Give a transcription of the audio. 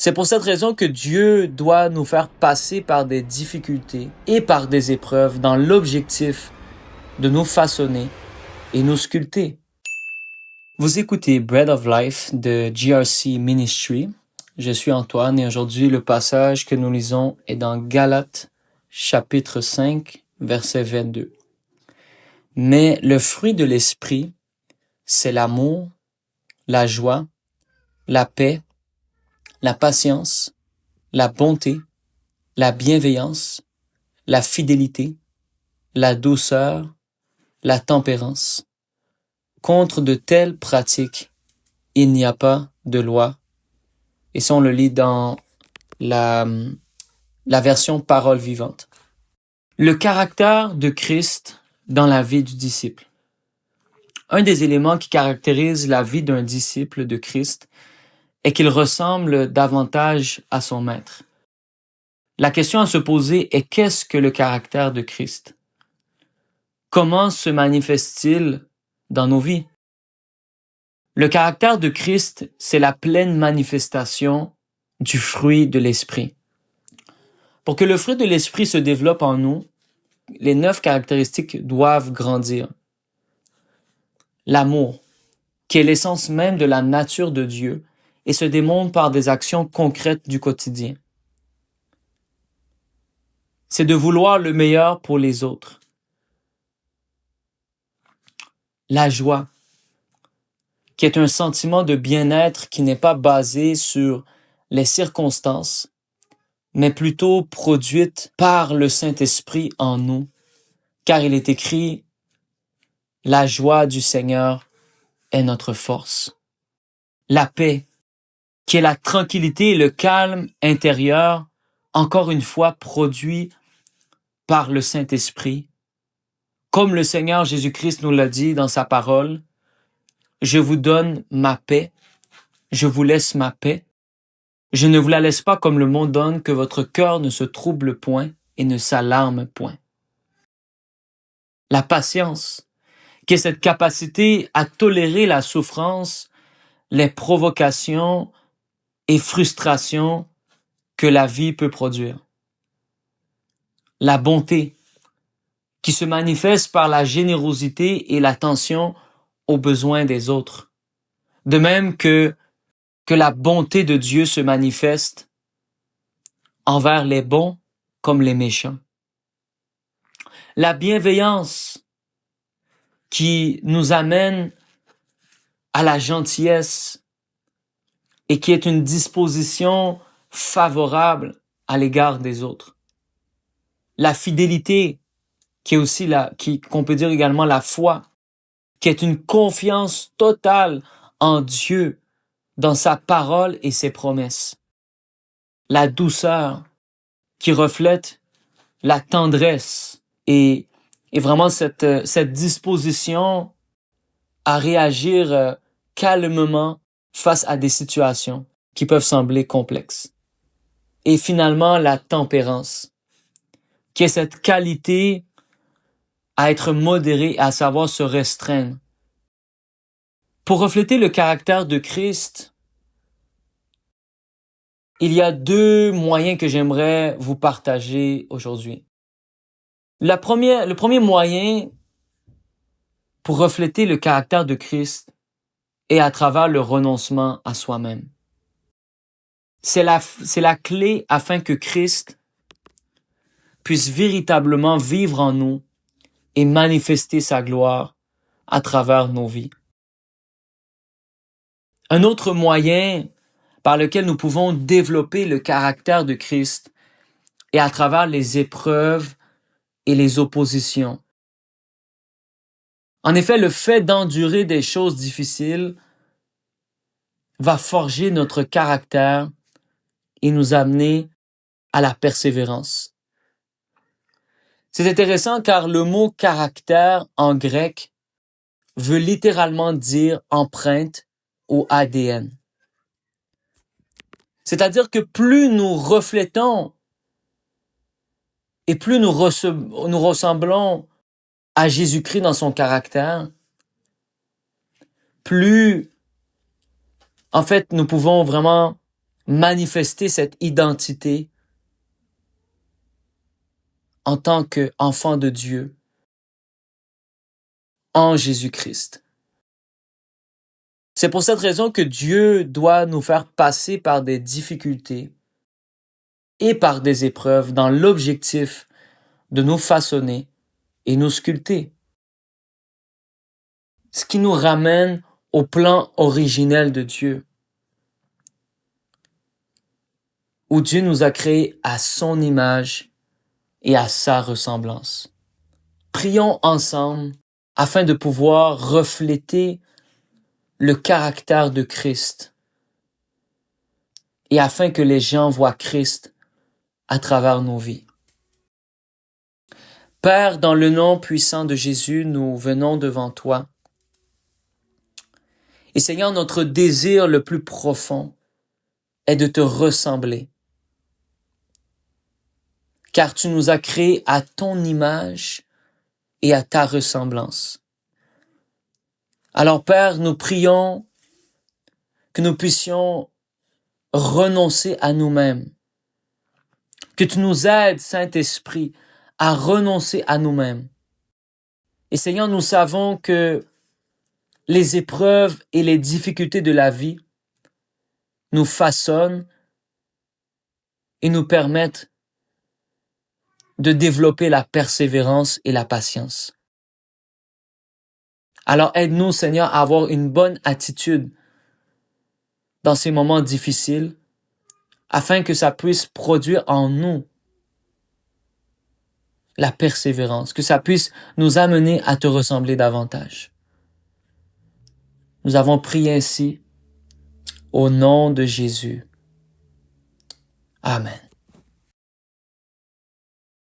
C'est pour cette raison que Dieu doit nous faire passer par des difficultés et par des épreuves dans l'objectif de nous façonner et nous sculpter. Vous écoutez Bread of Life de GRC Ministry. Je suis Antoine et aujourd'hui le passage que nous lisons est dans Galates chapitre 5 verset 22. Mais le fruit de l'esprit, c'est l'amour, la joie, la paix, la patience, la bonté, la bienveillance, la fidélité, la douceur, la tempérance. Contre de telles pratiques, il n'y a pas de loi. Et ça, on le lit dans la version parole vivante. Le caractère de Christ dans la vie du disciple. Un des éléments qui caractérise la vie d'un disciple de Christ est qu'il ressemble davantage à son maître. La question à se poser est qu'est-ce que le caractère de Christ? Comment se manifeste-t-il dans nos vies? Le caractère de Christ, c'est la pleine manifestation du fruit de l'esprit. Pour que le fruit de l'esprit se développe en nous, les 9 caractéristiques doivent grandir. L'amour, qui est l'essence même de la nature de Dieu et se démontre par des actions concrètes du quotidien. C'est de vouloir le meilleur pour les autres. La joie, qui est un sentiment de bien-être qui n'est pas basé sur les circonstances, mais plutôt produite par le Saint-Esprit en nous, car il est écrit « La joie du Seigneur est notre force ». La paix, qui est la tranquillité et le calme intérieur, encore une fois produit par le Saint-Esprit. Comme le Seigneur Jésus-Christ nous l'a dit dans sa parole, « Je vous donne ma paix, je vous laisse ma paix. Je ne vous la laisse pas comme le monde donne, que votre cœur ne se trouble point et ne s'alarme point. » La patience, qui est cette capacité à tolérer la souffrance, les provocations et frustrations que la vie peut produire. La bonté, qui se manifeste par la générosité et l'attention aux besoins des autres. De même que la bonté de Dieu se manifeste envers les bons comme les méchants. La bienveillance qui nous amène à la gentillesse et qui est une disposition favorable à l'égard des autres. La fidélité qui est aussi qu'on peut dire également la foi, qui est une confiance totale en Dieu, dans sa parole et ses promesses. La douceur qui reflète la tendresse et vraiment cette disposition à réagir calmement face à des situations qui peuvent sembler complexes. Et finalement, la tempérance, qui est cette qualité à être modéré, à savoir se restreindre. Pour refléter le caractère de Christ, il y a 2 moyens que j'aimerais vous partager aujourd'hui. Le premier moyen pour refléter le caractère de Christ est à travers le renoncement à soi-même. C'est la clé afin que Christ puisse véritablement vivre en nous et manifester sa gloire à travers nos vies. Un autre moyen par lequel nous pouvons développer le caractère de Christ est à travers les épreuves et les oppositions. En effet, le fait d'endurer des choses difficiles va forger notre caractère et nous amener à la persévérance. C'est intéressant car le mot caractère en grec veut littéralement dire empreinte ou ADN. C'est-à-dire que plus nous reflétons et plus nous ressemblons à Jésus-Christ dans son caractère, plus, en fait, nous pouvons vraiment manifester cette identité en tant qu'enfant de Dieu en Jésus-Christ. C'est pour cette raison que Dieu doit nous faire passer par des difficultés et par des épreuves dans l'objectif de nous façonner et nous sculpter. Ce qui nous ramène au plan originel de Dieu, où Dieu nous a créés à son image et à sa ressemblance. Prions ensemble afin de pouvoir refléter le caractère de Christ et afin que les gens voient Christ à travers nos vies. Père, dans le nom puissant de Jésus, nous venons devant toi. Et Seigneur, notre désir le plus profond est de te ressembler. Car tu nous as créés à ton image et à ta ressemblance. Alors Père, nous prions que nous puissions renoncer à nous-mêmes. Que tu nous aides, Saint-Esprit, à renoncer à nous-mêmes. Et Seigneur, nous savons que les épreuves et les difficultés de la vie nous façonnent et nous permettent de développer la persévérance et la patience. Alors aide-nous, Seigneur, à avoir une bonne attitude dans ces moments difficiles, afin que ça puisse produire en nous la persévérance, que ça puisse nous amener à te ressembler davantage. Nous avons prié ainsi au nom de Jésus. Amen.